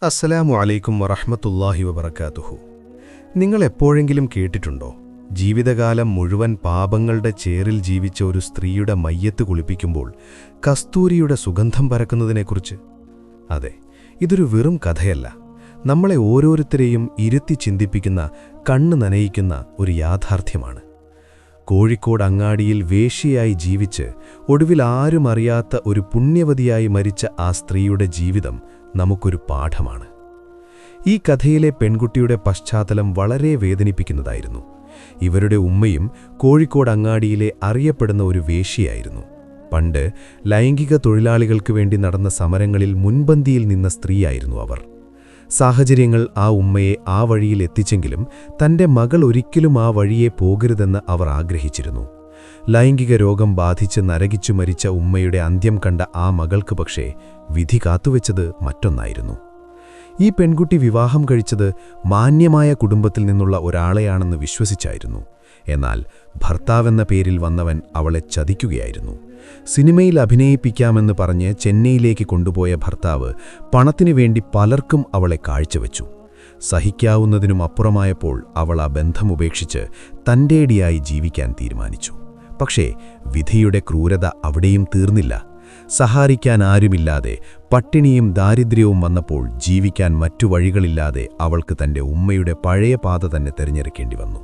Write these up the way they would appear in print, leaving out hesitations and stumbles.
അസ്സലാമു അലൈക്കും വറഹ്മത്തുള്ളാഹി വബറകാതുഹു. നിങ്ങൾ എപ്പോഴെങ്കിലും കേട്ടിട്ടുണ്ടോ, ജീവിതകാലം മുഴുവൻ പാപങ്ങളുടെ ചേറിൽ ജീവിച്ച ഒരു സ്ത്രീയുടെ മയ്യത്ത് കുളിപ്പിക്കുമ്പോൾ കസ്തൂരിയുടെ സുഗന്ധം പരക്കുന്നതിനെക്കുറിച്ച്? അതെ, ഇതൊരു വെറും കഥയല്ല, നമ്മളെ ഓരോരുത്തരെയും ഇരുത്തി ചിന്തിപ്പിക്കുന്ന, കണ്ണ് നനയിക്കുന്ന ഒരു യാഥാർത്ഥ്യമാണ്. കോഴിക്കോട് അങ്ങാടിയിൽ വേശ്യയായി ജീവിച്ച് ഒടുവിൽ ആരും അറിയാത്ത ഒരു പുണ്യവതിയായി മരിച്ച ആ സ്ത്രീയുടെ ജീവിതം നമുക്കൊരു പാഠമാണ്. ഈ കഥയിലെ പെൺകുട്ടിയുടെ പശ്ചാത്തലം വളരെ വേദനിപ്പിക്കുന്നതായിരുന്നു. ഇവരുടെ ഉമ്മയും കോഴിക്കോട് അങ്ങാടിയിലെ അറിയപ്പെടുന്ന ഒരു വേശ്യയായിരുന്നു. പണ്ട് ലൈംഗിക തൊഴിലാളികൾക്ക് വേണ്ടി നടന്ന സമരങ്ങളിൽ മുൻപന്തിയിൽ നിന്ന സ്ത്രീയായിരുന്നു അവർ. സാഹചര്യങ്ങൾ ആ ഉമ്മയെ ആ വഴിയിൽ എത്തിച്ചെങ്കിലും തന്റെ മകൾ ഒരിക്കലും ആ വഴിയെ പോകരുതെന്ന് അവർ ആഗ്രഹിച്ചിരുന്നു. ലൈംഗിക രോഗം ബാധിച്ച് നരകിച്ചു മരിച്ച ഉമ്മയുടെ അന്ത്യം കണ്ട ആ മകൾക്ക് പക്ഷേ വിധി കാത്തുവെച്ചത് മറ്റൊന്നായിരുന്നു. ഈ പെൺകുട്ടി വിവാഹം കഴിച്ചത് മാന്യമായ കുടുംബത്തിൽ നിന്നുള്ള ഒരാളെയാണെന്ന് വിശ്വസിച്ചായിരുന്നു. എന്നാൽ ഭർത്താവെന്ന പേരിൽ വന്നവൻ അവളെ ചതിക്കുകയായിരുന്നു. സിനിമയിൽ അഭിനയിപ്പിക്കാമെന്ന് പറഞ്ഞ് ചെന്നൈയിലേക്ക് കൊണ്ടുപോയ ഭർത്താവ് പണത്തിനു വേണ്ടി പലർക്കും അവളെ കാഴ്ചവെച്ചു. സഹിക്കാവുന്നതിനും അപ്പുറമായപ്പോൾ അവൾ ആ ബന്ധമുപേക്ഷിച്ച് തന്റേടിയായി ജീവിക്കാൻ തീരുമാനിച്ചു. പക്ഷേ വിധിയുടെ ക്രൂരത അവിടെയും തീർന്നില്ല. സഹായിക്കാൻ ആരുമില്ലാതെ പട്ടിണിയും ദാരിദ്ര്യവും വന്നപ്പോൾ ജീവിക്കാൻ മറ്റു വഴികളില്ലാതെ അവൾക്ക് തന്റെ ഉമ്മയുടെ പഴയ പാത തന്നെ തിരഞ്ഞെടുക്കേണ്ടി വന്നു.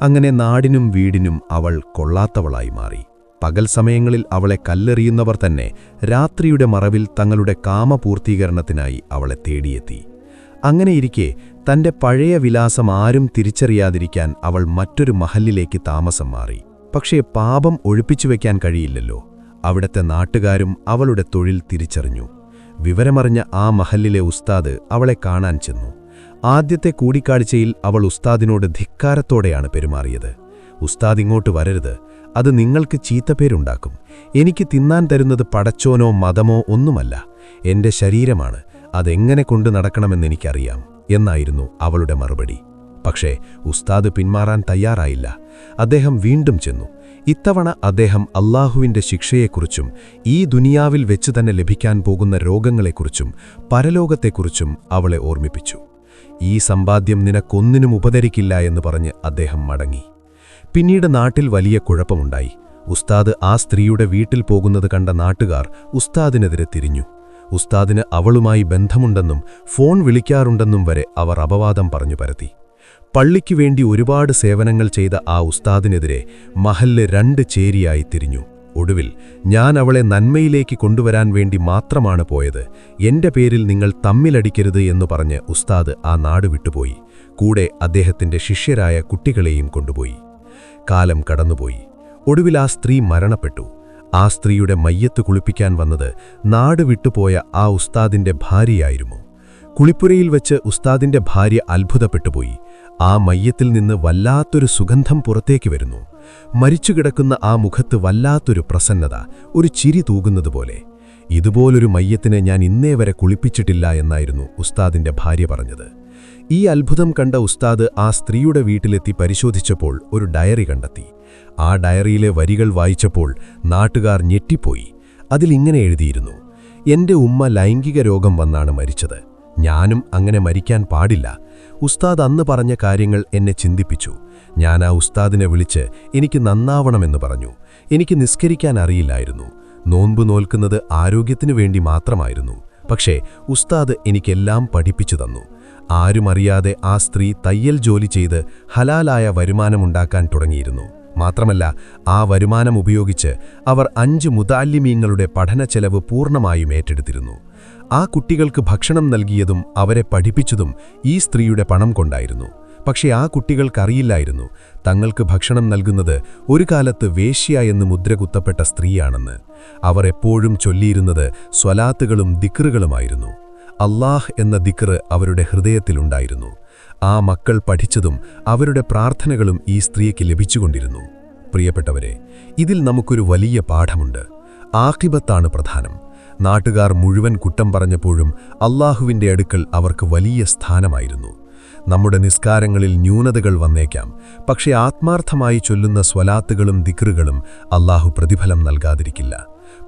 അങ്ങനെ നാടിനും വീടിനും അവൾ കൊള്ളാത്തവളായി മാറി. പകൽ സമയങ്ങളിൽ അവളെ കല്ലെറിയുന്നവർ തന്നെ രാത്രിയുടെ മറവിൽ തങ്ങളുടെ കാമപൂർത്തീകരണത്തിനായി അവളെ തേടിയെത്തി. അങ്ങനെയിരിക്കെ തന്റെ പഴയ വിലാസം ആരും തിരിച്ചറിയാതിരിക്കാൻ അവൾ മറ്റൊരു മഹല്ലിലേക്ക് താമസം മാറി. പക്ഷേ പാപം ഒഴിപ്പിച്ചുവെക്കാൻ കഴിയില്ലല്ലോ. അവിടത്തെ നാട്ടുകാരും അവളുടെ തൊഴിൽ തിരിച്ചറിഞ്ഞു. വിവരമറിഞ്ഞ ആ മഹല്ലിലെ ഉസ്താദ് അവളെ കാണാൻ ചെന്നു. ആദ്യത്തെ കൂടിക്കാഴ്ചയിൽ അവൾ ഉസ്താദിനോട് ധിക്കാരത്തോടെയാണ് പെരുമാറിയത്. ഉസ്താദ് ഇങ്ങോട്ട് വരരുത്, അത് നിങ്ങൾക്ക് ചീത്തപ്പേരുണ്ടാക്കും. എനിക്ക് തിന്നാൻ തരുന്നത് പടച്ചോനോ മതമോ ഒന്നുമല്ല, എന്റെ ശരീരമാണ്, അതെങ്ങനെ കൊണ്ടു നടക്കണമെന്നെനിക്കറിയാം എന്നായിരുന്നു അവളുടെ മറുപടി. പക്ഷേ ഉസ്താദ് പിന്മാറാൻ തയ്യാറായില്ല. അദ്ദേഹം വീണ്ടും ചെന്നു. ഇത്തവണ അദ്ദേഹം അല്ലാഹുവിന്റെ ശിക്ഷയെക്കുറിച്ചും ഈ ദുനിയാവിൽ വെച്ചു തന്നെ ലഭിക്കാൻ പോകുന്ന രോഗങ്ങളെക്കുറിച്ചും പരലോകത്തെക്കുറിച്ചും അവളെ ഓർമ്മിപ്പിച്ചു. ഈ സമ്പാദ്യം നിനക്കൊന്നിനും ഉപകരിക്കില്ല എന്ന് പറഞ്ഞ് അദ്ദേഹം മടങ്ങി. പിന്നീട് നാട്ടിൽ വലിയ കുഴപ്പമുണ്ടായി. ഉസ്താദ് ആ സ്ത്രീയുടെ വീട്ടിൽ പോകുന്നത് കണ്ട നാട്ടുകാർ ഉസ്താദിനെതിരെ തിരിഞ്ഞു. ഉസ്താദിന് അവളുമായി ബന്ധമുണ്ടെന്നും ഫോൺ വിളിക്കാറുണ്ടെന്നും വരെ അവർ അപവാദം പറഞ്ഞു പരത്തി. പള്ളിക്കു വേണ്ടി ഒരുപാട് സേവനങ്ങൾ ചെയ്ത ആ ഉസ്താദിനെതിരെ മഹല്ല് രണ്ട് ചേരിയായി തിരിഞ്ഞു. ഒടുവിൽ ഞാൻ അവളെ നന്മയിലേക്ക് കൊണ്ടുവരാൻ വേണ്ടി മാത്രമാണ് പോയത്, എന്റെ പേരിൽ നിങ്ങൾ തമ്മിലടിക്കരുത് എന്നു പറഞ്ഞ് ഉസ്താദ് ആ നാട് വിട്ടുപോയി. കൂടെ അദ്ദേഹത്തിന്റെ ശിഷ്യരായ കുട്ടികളെയും കൊണ്ടുപോയി. കാലം കടന്നുപോയി. ഒടുവിൽ ആ സ്ത്രീ മരണപ്പെട്ടു. ആ സ്ത്രീയുടെ മയ്യത്ത് കുളിപ്പിക്കാൻ വന്നത് നാട് വിട്ടുപോയ ആ ഉസ്താദിന്റെ ഭാര്യയായിരുന്നു. കുളിപ്പുരയിൽ വെച്ച് ഉസ്താദിന്റെ ഭാര്യ അത്ഭുതപ്പെട്ടുപോയി. ആ മയ്യത്തിൽ നിന്ന് വല്ലാത്തൊരു സുഗന്ധം പുറത്തേക്ക് വരുന്നു. മരിച്ചുകിടക്കുന്ന ആ മുഖത്ത് വല്ലാത്തൊരു പ്രസന്നത, ഒരു ചിരി തൂകുന്നതുപോലെ. ഇതുപോലൊരു മയ്യത്തിനെ ഞാൻ ഇന്നേ വരെ കുളിപ്പിച്ചിട്ടില്ല എന്നായിരുന്നു ഉസ്താദിന്റെ ഭാര്യ പറഞ്ഞത്. ഈ അത്ഭുതം കണ്ട ഉസ്താദ് ആ സ്ത്രീയുടെ വീട്ടിലെത്തി പരിശോധിച്ചപ്പോൾ ഒരു ഡയറി കണ്ടെത്തി. ആ ഡയറിയിലെ വരികൾ വായിച്ചപ്പോൾ നാട്ടുകാർ ഞെട്ടിപ്പോയി. അതിലിങ്ങനെ എഴുതിയിരുന്നു: എന്റെ ഉമ്മ ലൈംഗിക രോഗം വന്നാണ് മരിച്ചത്, ഞാനും അങ്ങനെ മരിക്കാൻ പാടില്ല. ഉസ്താദ് അന്ന് പറഞ്ഞ കാര്യങ്ങൾ എന്നെ ചിന്തിപ്പിച്ചു. ഞാൻ ആ ഉസ്താദിനെ വിളിച്ച് എനിക്ക് നന്നാവണമെന്ന് പറഞ്ഞു. എനിക്ക് നിസ്കരിക്കാൻ അറിയില്ലായിരുന്നു. നോമ്പ് നോൽക്കുന്നത് ആരോഗ്യത്തിനു വേണ്ടി മാത്രമായിരുന്നു. പക്ഷേ ഉസ്താദ് എനിക്കെല്ലാം പഠിപ്പിച്ചു തന്നു. ആരുമറിയാതെ ആ സ്ത്രീ തയ്യൽ ജോലി ചെയ്ത് ഹലാലായ വരുമാനമുണ്ടാക്കാൻ തുടങ്ങിയിരുന്നു. മാത്രമല്ല, ആ വരുമാനം ഉപയോഗിച്ച് അവർ 5 മുതഅല്ലിമീങ്ങളുടെ പഠനച്ചെലവ് പൂർണ്ണമായും ഏറ്റെടുത്തിരുന്നു. ആ കുട്ടികൾക്ക് ഭക്ഷണം നൽകിയതും അവരെ പഠിപ്പിച്ചതും ഈ സ്ത്രീയുടെ പണം കൊണ്ടായിരുന്നു. പക്ഷേ ആ കുട്ടികൾക്കറിയില്ലായിരുന്നു തങ്ങൾക്ക് ഭക്ഷണം നൽകുന്നത് ഒരു കാലത്ത് വേശ്യ എന്ന് മുദ്ര കുത്തപ്പെട്ട സ്ത്രീയാണെന്ന്. അവർ എപ്പോഴും ചൊല്ലിയിരുന്നത് സ്വലാത്തുകളും ദിക്റുകളുമായിരുന്നു. അല്ലാഹ് എന്ന ദിക്റ് അവരുടെ ഹൃദയത്തിലുണ്ടായിരുന്നു. ആ മക്കൾ പഠിച്ചതും അവരുടെ പ്രാർത്ഥനകളും ഈ സ്ത്രീക്ക് ലഭിച്ചുകൊണ്ടിരുന്നു. പ്രിയപ്പെട്ടവരെ, ഇതിൽ നമുക്കൊരു വലിയ പാഠമുണ്ട്. ആഖിബത്താണ് പ്രധാനം. നാട്ടുകാർ മുഴുവൻ കുറ്റം പറഞ്ഞപ്പോഴും അല്ലാഹുവിന്റെ അടുക്കൽ അവർക്ക് വലിയ സ്ഥാനമായിരുന്നു. നമ്മുടെ നിസ്കാരങ്ങളിൽ ന്യൂനതകൾ വന്നേക്കാം, പക്ഷേ ആത്മാർത്ഥമായി ചൊല്ലുന്ന സ്വലാത്തുകളും ദിക്റുകളും അല്ലാഹു പ്രതിഫലം നൽകാതിരിക്കില്ല.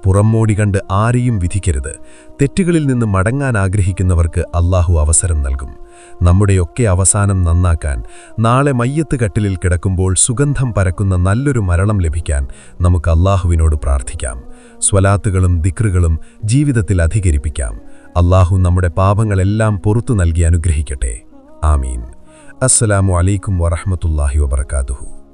പുറംമോടി കണ്ട് ആരെയും വിധിക്കരുത്. തെറ്റുകളിൽ നിന്ന് മടങ്ങാൻ ആഗ്രഹിക്കുന്നവർക്ക് അല്ലാഹു അവസരം നൽകും. നമ്മുടെയൊക്കെ അവസാനം നന്നാക്കാൻ, നാളെ മയ്യത്ത് കട്ടിലിൽ കിടക്കുമ്പോൾ സുഗന്ധം പരക്കുന്ന നല്ലൊരു മരണം ലഭിക്കാൻ നമുക്ക് അല്ലാഹുവിനോട് പ്രാർത്ഥിക്കാം. സ്വലാത്തുകളും ദിക്റുകളും ജീവിതത്തിൽ അധികരിപ്പിക്കാം. അല്ലാഹു നമ്മുടെ പാപങ്ങളെല്ലാം പുറത്തു നൽകി അനുഗ്രഹിക്കട്ടെ. ആമീൻ. അസ്സലാമു അലൈക്കും വറഹ്മത്തുള്ളാഹി വബറകാതുഹു.